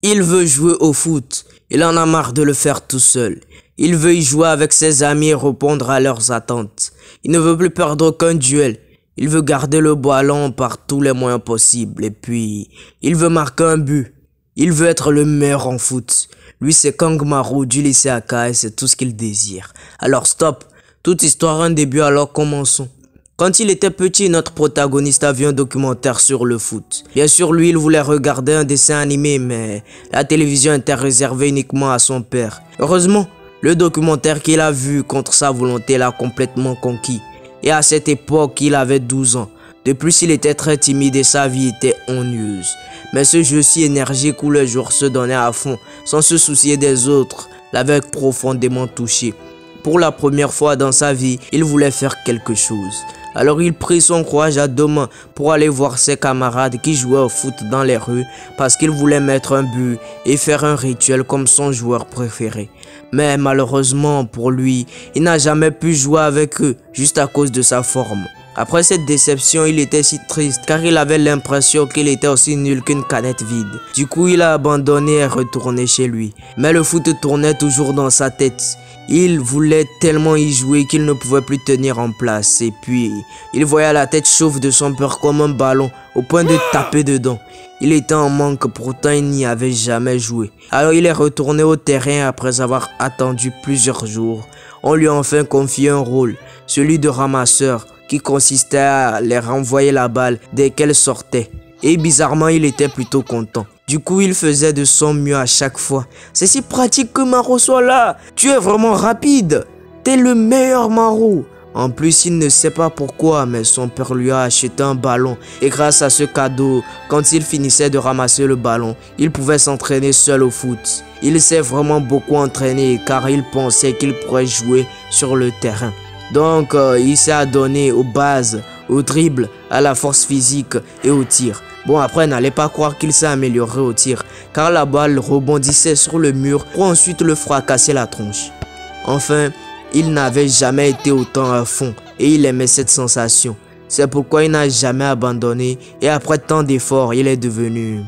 Il veut jouer au foot. Il en a marre de le faire tout seul. Il veut y jouer avec ses amis et répondre à leurs attentes. Il ne veut plus perdre aucun duel. Il veut garder le ballon par tous les moyens possibles. Et puis, il veut marquer un but. Il veut être le meilleur en foot. Lui, c'est Kangmaru du lycée Akai, c'est tout ce qu'il désire. Alors stop, toute histoire a un début, alors commençons. Quand il était petit, notre protagoniste a vu un documentaire sur le foot. Bien sûr, lui, il voulait regarder un dessin animé, mais la télévision était réservée uniquement à son père. Heureusement, le documentaire qu'il a vu contre sa volonté l'a complètement conquis. Et à cette époque, il avait 12 ans. De plus, il était très timide et sa vie était ennuyeuse. Mais ce jeu si énergique où le joueur se donnait à fond, sans se soucier des autres, l'avait profondément touché. Pour la première fois dans sa vie, il voulait faire quelque chose. Alors il prit son courage à deux mains pour aller voir ses camarades qui jouaient au foot dans les rues parce qu'il voulait mettre un but et faire un rituel comme son joueur préféré. Mais malheureusement pour lui, il n'a jamais pu jouer avec eux juste à cause de sa forme. Après cette déception, il était si triste car il avait l'impression qu'il était aussi nul qu'une canette vide. Du coup, il a abandonné et retourné chez lui. Mais le foot tournait toujours dans sa tête. Il voulait tellement y jouer qu'il ne pouvait plus tenir en place. Et puis, il voyait la tête chauve de son père comme un ballon au point de taper dedans. Il était en manque, pourtant il n'y avait jamais joué. Alors il est retourné au terrain après avoir attendu plusieurs jours. On lui a enfin confié un rôle, celui de ramasseur, qui consistait à les renvoyer la balle dès qu'elle sortait. Et bizarrement, il était plutôt content. Du coup, il faisait de son mieux à chaque fois. C'est si pratique que Maru soit là. Tu es vraiment rapide. T'es le meilleur Maru. En plus, il ne sait pas pourquoi, mais son père lui a acheté un ballon. Et grâce à ce cadeau, quand il finissait de ramasser le ballon, il pouvait s'entraîner seul au foot. Il s'est vraiment beaucoup entraîné car il pensait qu'il pourrait jouer sur le terrain. Donc, il s'est adonné aux bases, au dribble, à la force physique et au tir. Bon, après, n'allez pas croire qu'il s'est amélioré au tir, car la balle rebondissait sur le mur pour ensuite le fracasser la tronche. Enfin, il n'avait jamais été autant à fond et il aimait cette sensation. C'est pourquoi il n'a jamais abandonné et après tant d'efforts, il est devenu...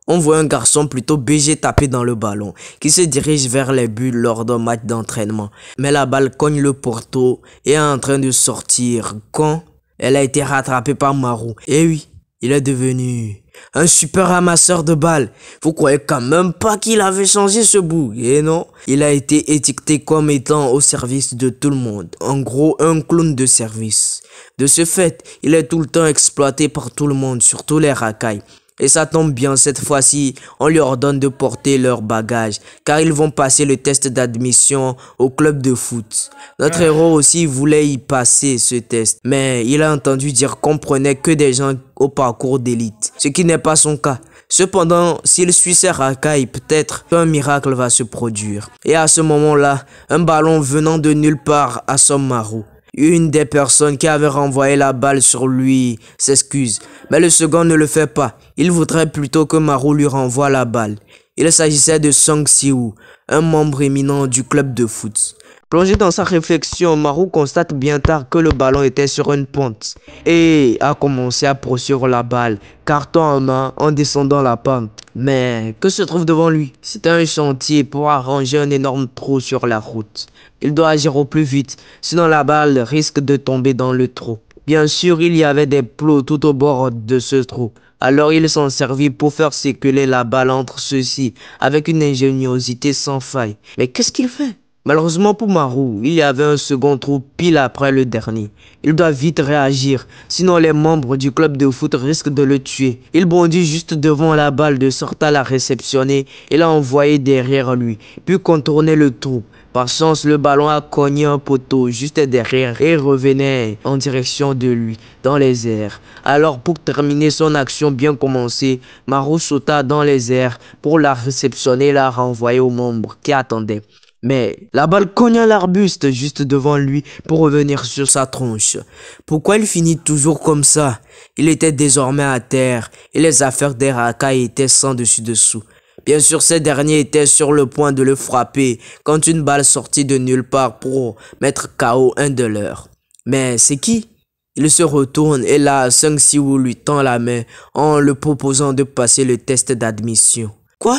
On voit un garçon plutôt BG taper dans le ballon, qui se dirige vers les buts lors d'un match d'entraînement. Mais la balle cogne le poteau et est en train de sortir quand elle a été rattrapée par Maru. Et oui, il est devenu un super ramasseur de balles. Vous croyez quand même pas qu'il avait changé ce bout? Et non, il a été étiqueté comme étant au service de tout le monde. En gros, un clown de service. De ce fait, il est tout le temps exploité par tout le monde, surtout les racailles. Et ça tombe bien, cette fois-ci, on lui ordonne de porter leur bagage, car ils vont passer le test d'admission au club de foot. Notre héros aussi voulait y passer ce test, mais il a entendu dire qu'on prenait que des gens au parcours d'élite, ce qui n'est pas son cas. Cependant, s'il suit ses racailles, peut-être qu'un miracle va se produire. Et à ce moment-là, un ballon venant de nulle part assomme Maru. Une des personnes qui avait renvoyé la balle sur lui s'excuse, mais le second ne le fait pas. Il voudrait plutôt que Maru lui renvoie la balle. Il s'agissait de Song Si-woo, un membre éminent du club de foot. Plongé dans sa réflexion, Maru constate bien tard que le ballon était sur une pente et a commencé à poursuivre la balle, carton en main, en descendant la pente. Mais que se trouve devant lui? C'était un chantier pour arranger un énorme trou sur la route. Il doit agir au plus vite, sinon la balle risque de tomber dans le trou. Bien sûr, il y avait des plots tout au bord de ce trou. Alors il s'en servit pour faire circuler la balle entre ceux-ci avec une ingéniosité sans faille. Mais qu'est-ce qu'il fait? Malheureusement pour Maru, il y avait un second trou pile après le dernier. Il doit vite réagir, sinon les membres du club de foot risquent de le tuer. Il bondit juste devant la balle de sorte à la réceptionner et l'a envoyée derrière lui, puis contourner le trou. Par chance, le ballon a cogné un poteau juste derrière et revenait en direction de lui, dans les airs. Alors pour terminer son action bien commencée, Maru sauta dans les airs pour la réceptionner et la renvoyer aux membres qui attendaient. Mais la balle cogna l'arbuste juste devant lui pour revenir sur sa tronche. Pourquoi il finit toujours comme ça? Il était désormais à terre et les affaires des racailles étaient sans dessus-dessous. Bien sûr, ces derniers étaient sur le point de le frapper quand une balle sortit de nulle part pour mettre KO un de leurs. Mais c'est qui? Il se retourne et là, Sung Si-woo lui tend la main en le proposant de passer le test d'admission. Quoi?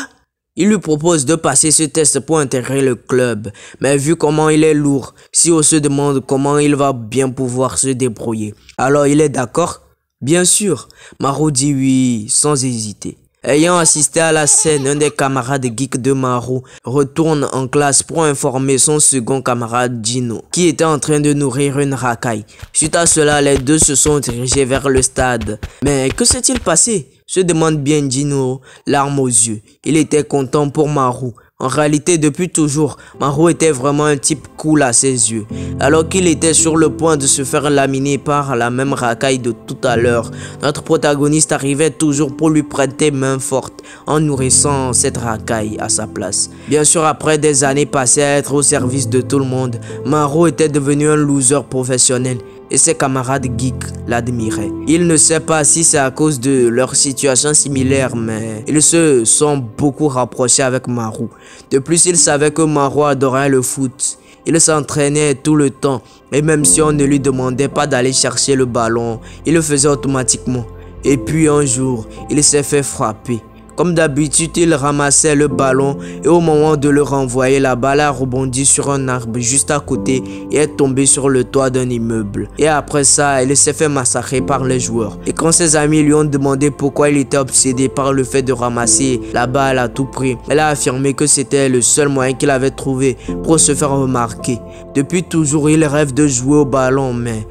Il lui propose de passer ce test pour intégrer le club, mais vu comment il est lourd, si on se demande comment il va bien pouvoir se débrouiller, alors il est d'accord? Bien sûr, Maru dit oui sans hésiter. Ayant assisté à la scène, un des camarades geeks de Maru retourne en classe pour informer son second camarade Gino, qui était en train de nourrir une racaille. Suite à cela, les deux se sont dirigés vers le stade. Mais que s'est-il passé? Se demande bien Gino, larmes aux yeux. Il était content pour Maru. En réalité, depuis toujours, Maru était vraiment un type cool à ses yeux. Alors qu'il était sur le point de se faire laminer par la même racaille de tout à l'heure, notre protagoniste arrivait toujours pour lui prêter main forte en nourrissant cette racaille à sa place. Bien sûr, après des années passées à être au service de tout le monde, Maru était devenu un loser professionnel. Et ses camarades geeks l'admiraient. Il ne sait pas si c'est à cause de leur situation similaire, mais ils se sont beaucoup rapprochés avec Maru. De plus, il savait que Maru adorait le foot. Il s'entraînait tout le temps, et même si on ne lui demandait pas d'aller chercher le ballon, il le faisait automatiquement. Et puis un jour, il s'est fait frapper. Comme d'habitude, il ramassait le ballon et au moment de le renvoyer, la balle a rebondi sur un arbre juste à côté et est tombée sur le toit d'un immeuble. Et après ça, il s'est fait massacrer par les joueurs. Et quand ses amis lui ont demandé pourquoi il était obsédé par le fait de ramasser la balle à tout prix, elle a affirmé que c'était le seul moyen qu'il avait trouvé pour se faire remarquer. Depuis toujours, il rêve de jouer au ballon, mais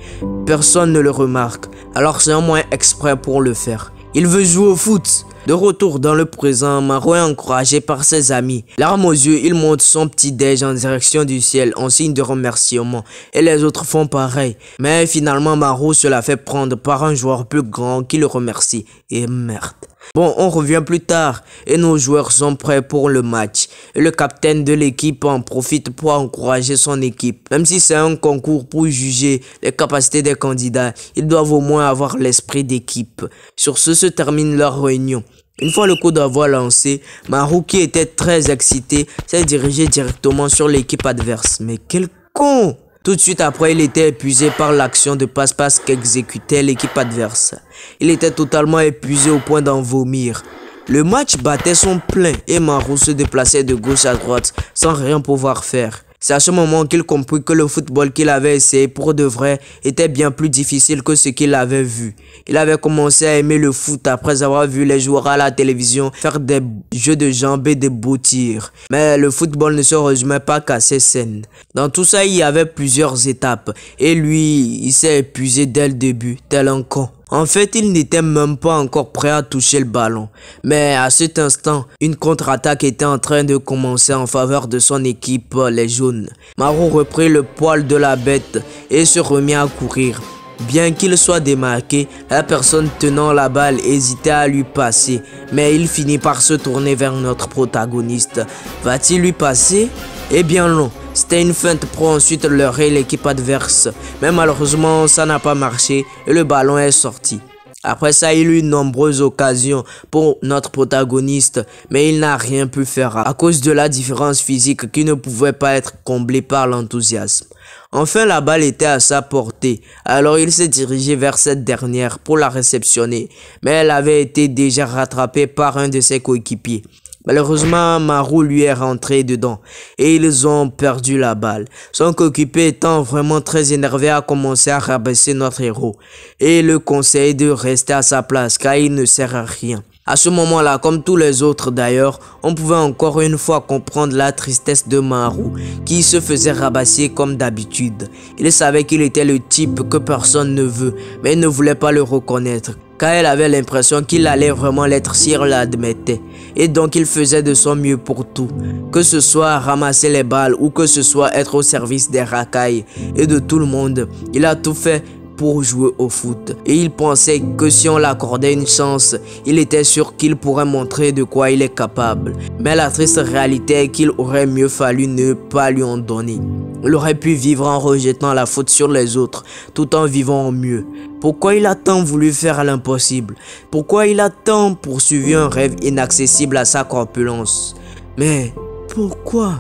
personne ne le remarque. Alors c'est un moyen exprès pour le faire. Il veut jouer au foot. De retour dans le présent, Maru est encouragé par ses amis. Larmes aux yeux, il monte son petit déj en direction du ciel en signe de remerciement et les autres font pareil. Mais finalement, Maru se la fait prendre par un joueur plus grand qui le remercie. Et merde. Bon, on revient plus tard et nos joueurs sont prêts pour le match. Et le capitaine de l'équipe en profite pour encourager son équipe. Même si c'est un concours pour juger les capacités des candidats, ils doivent au moins avoir l'esprit d'équipe. Sur ce se termine leur réunion. Une fois le coup d'envoi lancé, Maru, qui était très excité, s'est dirigé directement sur l'équipe adverse. Mais quel con! Tout de suite après, il était épuisé par l'action de passe-passe qu'exécutait l'équipe adverse. Il était totalement épuisé au point d'en vomir. Le match battait son plein et Maru se déplaçait de gauche à droite sans rien pouvoir faire. C'est à ce moment qu'il comprit que le football qu'il avait essayé pour de vrai était bien plus difficile que ce qu'il avait vu. Il avait commencé à aimer le foot après avoir vu les joueurs à la télévision faire des jeux de jambes et des beaux tirs. Mais le football ne se résumait pas qu'à ces scènes. Dans tout ça, il y avait plusieurs étapes et lui, il s'est épuisé dès le début, tel un con. En fait, il n'était même pas encore prêt à toucher le ballon. Mais à cet instant, une contre-attaque était en train de commencer en faveur de son équipe, les jaunes. Maru reprit le poil de la bête et se remit à courir. Bien qu'il soit démarqué, la personne tenant la balle hésitait à lui passer. Mais il finit par se tourner vers notre protagoniste. Va-t-il lui passer? Eh bien non. C'était une feinte pour ensuite leurrer l'équipe adverse. Mais malheureusement, ça n'a pas marché et le ballon est sorti. Après ça, il eut de nombreuses occasions pour notre protagoniste, mais il n'a rien pu faire à cause de la différence physique qui ne pouvait pas être comblée par l'enthousiasme. Enfin, la balle était à sa portée, alors il s'est dirigé vers cette dernière pour la réceptionner, mais elle avait été déjà rattrapée par un de ses coéquipiers. Malheureusement, Maru lui est rentré dedans et ils ont perdu la balle. Son coéquipier étant vraiment très énervé a commencé à rabaisser notre héros et le conseille de rester à sa place car il ne sert à rien. À ce moment-là, comme tous les autres d'ailleurs, on pouvait encore une fois comprendre la tristesse de Maru qui se faisait rabasser comme d'habitude. Il savait qu'il était le type que personne ne veut, mais il ne voulait pas le reconnaître car elle avait l'impression qu'il allait vraiment l'être si elle l'admettait. Et donc il faisait de son mieux pour tout, que ce soit ramasser les balles ou que ce soit être au service des racailles et de tout le monde. Il a tout fait pour jouer au foot et il pensait que si on l'accordait une chance, il était sûr qu'il pourrait montrer de quoi il est capable. Mais la triste réalité est qu'il aurait mieux fallu ne pas lui en donner. Il aurait pu vivre en rejetant la faute sur les autres tout en vivant au mieux. Pourquoi il a tant voulu faire l'impossible? Pourquoi il a tant poursuivi un rêve inaccessible à sa corpulence? Mais pourquoi?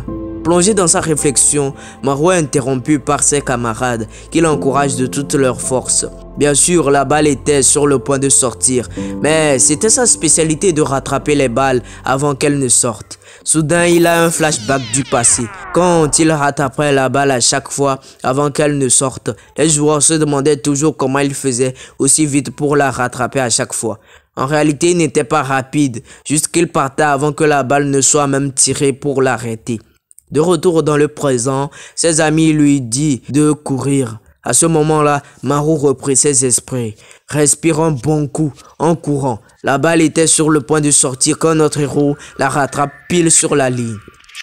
Plongé dans sa réflexion, Maru est interrompu par ses camarades qui l'encouragent de toutes leurs forces. Bien sûr, la balle était sur le point de sortir, mais c'était sa spécialité de rattraper les balles avant qu'elles ne sortent. Soudain, il a un flashback du passé. Quand il rattrapait la balle à chaque fois avant qu'elle ne sorte, les joueurs se demandaient toujours comment il faisait aussi vite pour la rattraper à chaque fois. En réalité, il n'était pas rapide, juste qu'il partait avant que la balle ne soit même tirée pour l'arrêter. De retour dans le présent, ses amis lui disent de courir. À ce moment-là, Maru reprit ses esprits. Respire un bon coup en courant. La balle était sur le point de sortir quand notre héros la rattrape pile sur la ligne.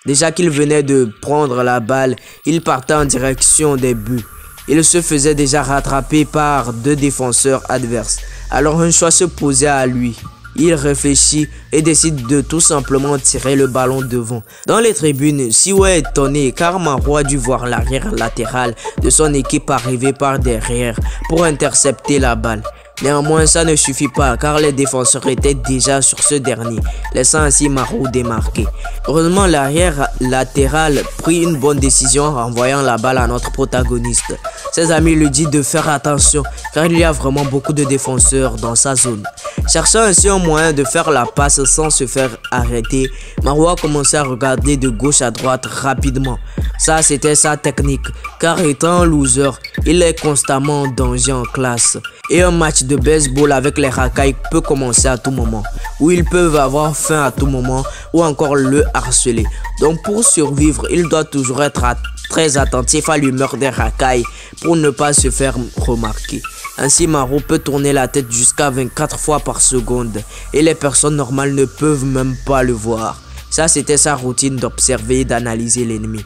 Déjà qu'il venait de prendre la balle, il partait en direction des buts. Il se faisait déjà rattraper par 2 défenseurs adverses. Alors un choix se posait à lui. Il réfléchit et décide de tout simplement tirer le ballon devant. Dans les tribunes, Siwa est étonné car Maru a dû voir l'arrière latéral de son équipe arriver par derrière pour intercepter la balle. Néanmoins, ça ne suffit pas car les défenseurs étaient déjà sur ce dernier, laissant ainsi Maru démarquer. Heureusement, l'arrière latéral prit une bonne décision en renvoyant la balle à notre protagoniste. Ses amis lui disent de faire attention car il y a vraiment beaucoup de défenseurs dans sa zone. Cherchant ainsi un moyen de faire la passe sans se faire arrêter, Maru a commencé à regarder de gauche à droite rapidement. Ça, c'était sa technique, car étant un loser, il est constamment en danger en classe. Et un match de baseball avec les racailles peut commencer à tout moment, où ils peuvent avoir faim à tout moment, ou encore le harceler. Donc pour survivre, il doit toujours être très attentif à l'humeur des racailles pour ne pas se faire remarquer. Ainsi, Maru peut tourner la tête jusqu'à 24 fois par seconde, et les personnes normales ne peuvent même pas le voir. Ça, c'était sa routine d'observer et d'analyser l'ennemi.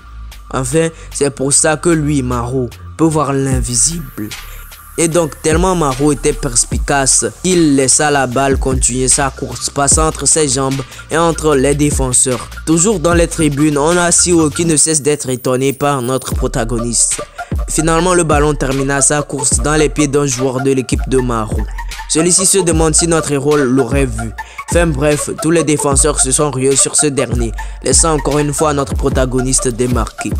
Enfin, c'est pour ça que lui, Maru, peut voir l'invisible. Et donc, tellement Maru était perspicace qu'il laissa la balle continuer sa course, passant entre ses jambes et entre les défenseurs. Toujours dans les tribunes, on a Siwa qui ne cesse d'être étonné par notre protagoniste. Finalement, le ballon termina sa course dans les pieds d'un joueur de l'équipe de Maru. Celui-ci se demande si notre héros l'aurait vu. Enfin bref, tous les défenseurs se sont rués sur ce dernier, laissant encore une fois notre protagoniste démarquer.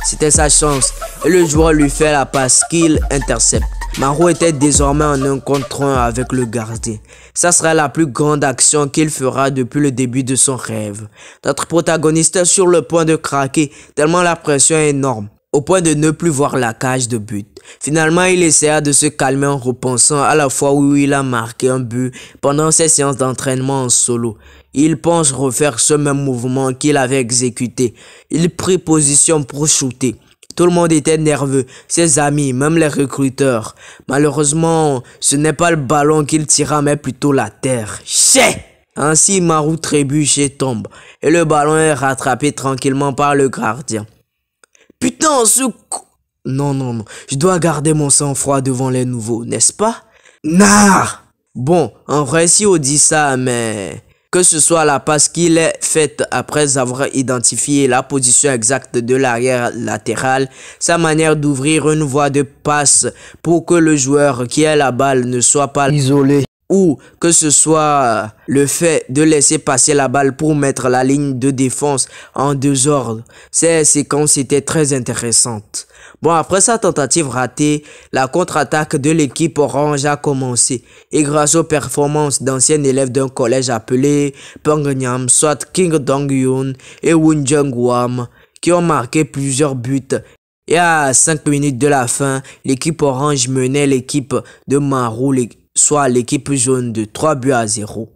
C'était sa chance et le joueur lui fait la passe qu'il intercepte. Maru était désormais en 1 contre 1 avec le gardien. Ça sera la plus grande action qu'il fera depuis le début de son rêve. Notre protagoniste est sur le point de craquer tellement la pression est énorme, au point de ne plus voir la cage de but. Finalement, il essaya de se calmer en repensant à la fois où il a marqué un but pendant ses séances d'entraînement en solo. Il pense refaire ce même mouvement qu'il avait exécuté. Il prit position pour shooter. Tout le monde était nerveux, ses amis, même les recruteurs. Malheureusement, ce n'est pas le ballon qu'il tira, mais plutôt la terre. Chais! Ainsi, Maru trébuche et tombe, et le ballon est rattrapé tranquillement par le gardien. Putain, Non, je dois garder mon sang-froid devant les nouveaux, n'est-ce pas? Nah! Bon, en vrai, si on dit ça, mais... Que ce soit la passe qu'il ait faite après avoir identifié la position exacte de l'arrière latéral, sa manière d'ouvrir une voie de passe pour que le joueur qui a la balle ne soit pas isolé, ou que ce soit le fait de laisser passer la balle pour mettre la ligne de défense en désordre. Ces séquences étaient très intéressantes. Bon, après sa tentative ratée, la contre-attaque de l'équipe orange a commencé. Et grâce aux performances d'anciens élèves d'un collège appelé Pengnyam, soit King Dong-yoon et Woon Jung-wam, qui ont marqué plusieurs buts. Et à 5 minutes de la fin, l'équipe orange menait l'équipe de Maru, soit l'équipe jaune, de 3-0.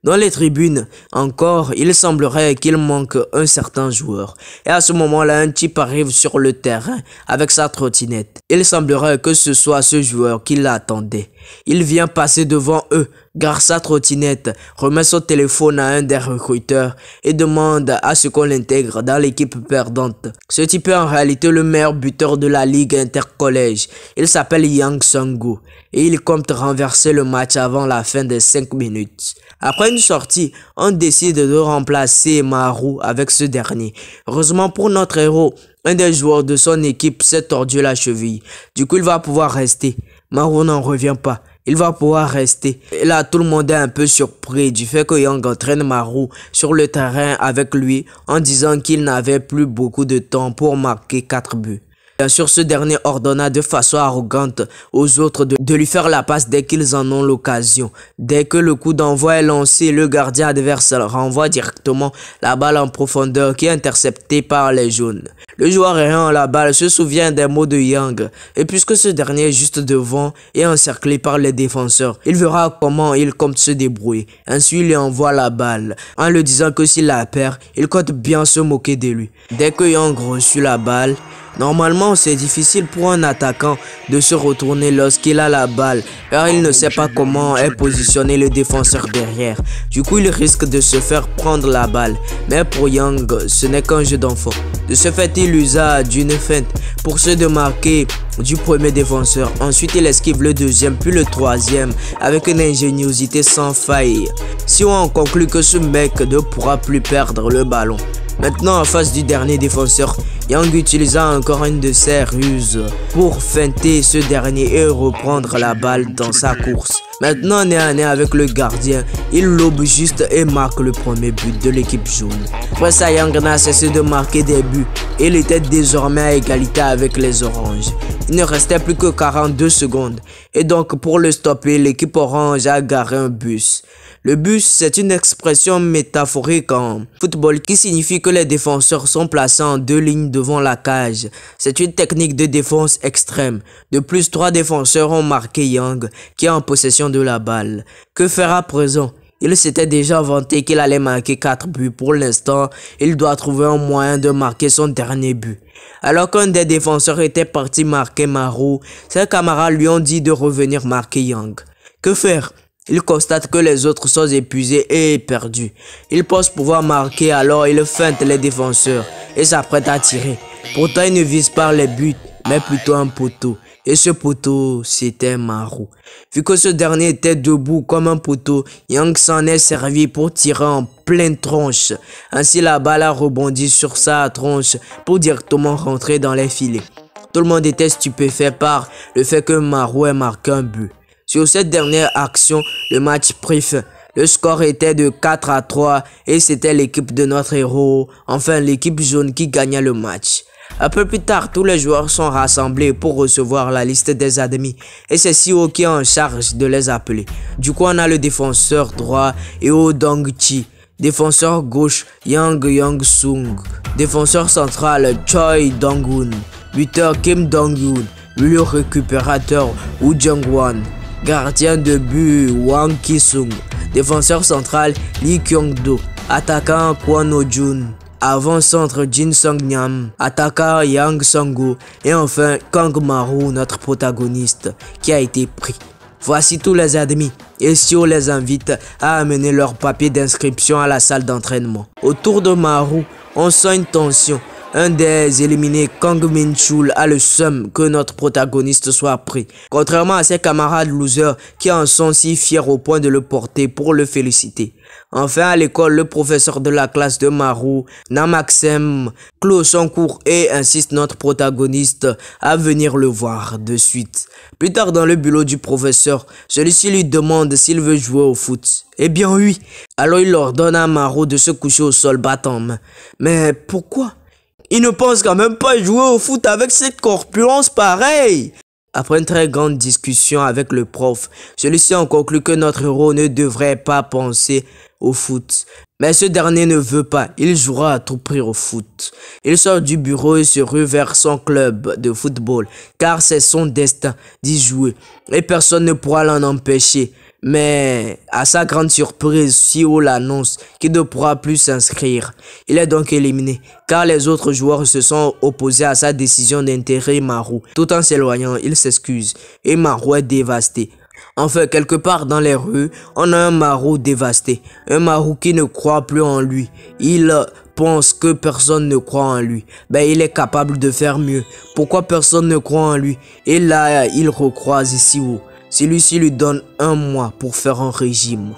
Dans les tribunes, encore, il semblerait qu'il manque un certain joueur. Et à ce moment-là, un type arrive sur le terrain avec sa trottinette. Il semblerait que ce soit ce joueur qui l'attendait. Il vient passer devant eux, garde sa trottinette, remet son téléphone à un des recruteurs et demande à ce qu'on l'intègre dans l'équipe perdante. Ce type est en réalité le meilleur buteur de la ligue intercollège. Il s'appelle Yang Sung-gu et il compte renverser le match avant la fin des 5 minutes. Après une sortie, on décide de remplacer Maru avec ce dernier. Heureusement pour notre héros, un des joueurs de son équipe s'est tordu la cheville. Du coup, il va pouvoir rester. Maru n'en revient pas. il va pouvoir rester. Et là, tout le monde est un peu surpris du fait que Yang entraîne Maru sur le terrain avec lui en disant qu'il n'avait plus beaucoup de temps pour marquer 4 buts. Bien sûr, ce dernier ordonna de façon arrogante aux autres de lui faire la passe dès qu'ils en ont l'occasion. Dès que le coup d'envoi est lancé, le gardien adverse renvoie directement la balle en profondeur qui est interceptée par les jaunes. Le joueur ayant la balle se souvient des mots de Yang et puisque ce dernier est juste devant et encerclé par les défenseurs, il verra comment il compte se débrouiller. Ainsi, il lui envoie la balle en lui disant que s'il la perd, il compte bien se moquer de lui. Dès que Yang reçut la balle, normalement, c'est difficile pour un attaquant de se retourner lorsqu'il a la balle car il ne sait pas comment est positionné le défenseur derrière. Du coup, il risque de se faire prendre la balle. Mais pour Yang, ce n'est qu'un jeu d'enfant. De ce fait, il usa d'une feinte pour se démarquer du premier défenseur. Ensuite, il esquive le deuxième puis le troisième avec une ingéniosité sans faille. Si on conclut que ce mec ne pourra plus perdre le ballon. Maintenant, en face du dernier défenseur, Yang utilisa encore une de ses ruses pour feinter ce dernier et reprendre la balle dans sa course. Maintenant, nez à nez avec le gardien, il lobe juste et marque le premier but de l'équipe jaune. Après ça, Yang n'a cessé de marquer des buts et il était désormais à égalité avec les oranges. Il ne restait plus que 42 secondes et donc pour le stopper, l'équipe orange a garé un bus. Le bus, c'est une expression métaphorique en football qui signifie que les défenseurs sont placés en 2 lignes devant la cage. C'est une technique de défense extrême. De plus, 3 défenseurs ont marqué Yang qui est en possession de la balle. Que faire à présent? Il s'était déjà vanté qu'il allait marquer 4 buts. Pour l'instant, il doit trouver un moyen de marquer son dernier but. Alors qu'un des défenseurs était parti marquer Maru, ses camarades lui ont dit de revenir marquer Yang. Que faire? Il constate que les autres sont épuisés et perdus. Il pense pouvoir marquer, alors il feinte les défenseurs et s'apprête à tirer. Pourtant, il ne vise pas les buts, mais plutôt un poteau. Et ce poteau, c'était Maru. Vu que ce dernier était debout comme un poteau, Yang s'en est servi pour tirer en pleine tronche. Ainsi, la balle a rebondi sur sa tronche pour directement rentrer dans les filets. Tout le monde était stupéfait par le fait que Maru ait marqué un but. Sur cette dernière action, le match prit fin. Le score était de 4-3 et c'était l'équipe de notre héros, enfin l'équipe jaune qui gagna le match. Un peu plus tard, tous les joueurs sont rassemblés pour recevoir la liste des admis et c'est Sio qui est en charge de les appeler. Du coup, on a le défenseur droit Eo Dong-chi, défenseur gauche Yang Yang-sung, défenseur central Choi Dong-hoon, buteur Kim Dong-yoon, milieu récupérateur Woo Jung-won, gardien de but Wang Ki-sung, défenseur central Lee Kyung-do, attaquant Kwon Oh-jun, avant-centre Jin Sung-nyam, attaquant Yang Sung-go et enfin Kang Maru, notre protagoniste, qui a été pris. Voici tous les admis et Sio les invite à amener leur papier d'inscription à la salle d'entraînement. Autour de Maru, on sent une tension. Un des éliminés, Kang Min-chul, a le seum que notre protagoniste soit pris. Contrairement à ses camarades losers qui en sont si fiers au point de le porter pour le féliciter. Enfin, à l'école, le professeur de la classe de Maru, Namaksem, clôt son cours et insiste notre protagoniste à venir le voir de suite. Plus tard dans le bureau du professeur, celui-ci lui demande s'il veut jouer au foot. Eh bien oui. Alors il ordonne à Maru de se coucher au sol battant en main. Mais pourquoi? Il ne pense quand même pas jouer au foot avec cette corpulence pareille. Après une très grande discussion avec le prof, celui-ci en conclut que notre héros ne devrait pas penser au foot. Mais ce dernier ne veut pas, il jouera à tout prix au foot. Il sort du bureau et se rue vers son club de football, car c'est son destin d'y jouer et personne ne pourra l'en empêcher. Mais à sa grande surprise, Sio l'annonce qu'il ne pourra plus s'inscrire. Il est donc éliminé, car les autres joueurs se sont opposés à sa décision d'intégrer Maru. Tout en s'éloignant, il s'excuse et Maru est dévasté. Enfin, quelque part dans les rues, on a un Maru dévasté. Un Maru qui ne croit plus en lui. Il pense que personne ne croit en lui. Ben, il est capable de faire mieux. Pourquoi personne ne croit en lui? Et là, il recroise Sio. Celui-ci lui donne 1 mois pour faire un régime.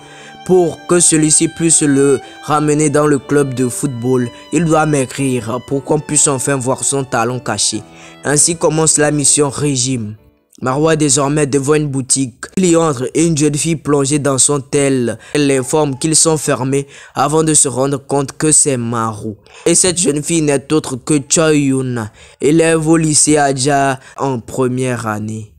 Pour que celui-ci puisse le ramener dans le club de football, il doit maigrir pour qu'on puisse enfin voir son talent caché. Ainsi commence la mission régime. Marwa désormais devant une boutique. Il y entre et une jeune fille plongée dans son tel. Elle l'informe qu'ils sont fermés avant de se rendre compte que c'est Marou. Et cette jeune fille n'est autre que Choi Yuna, élève au lycée Adja en première année.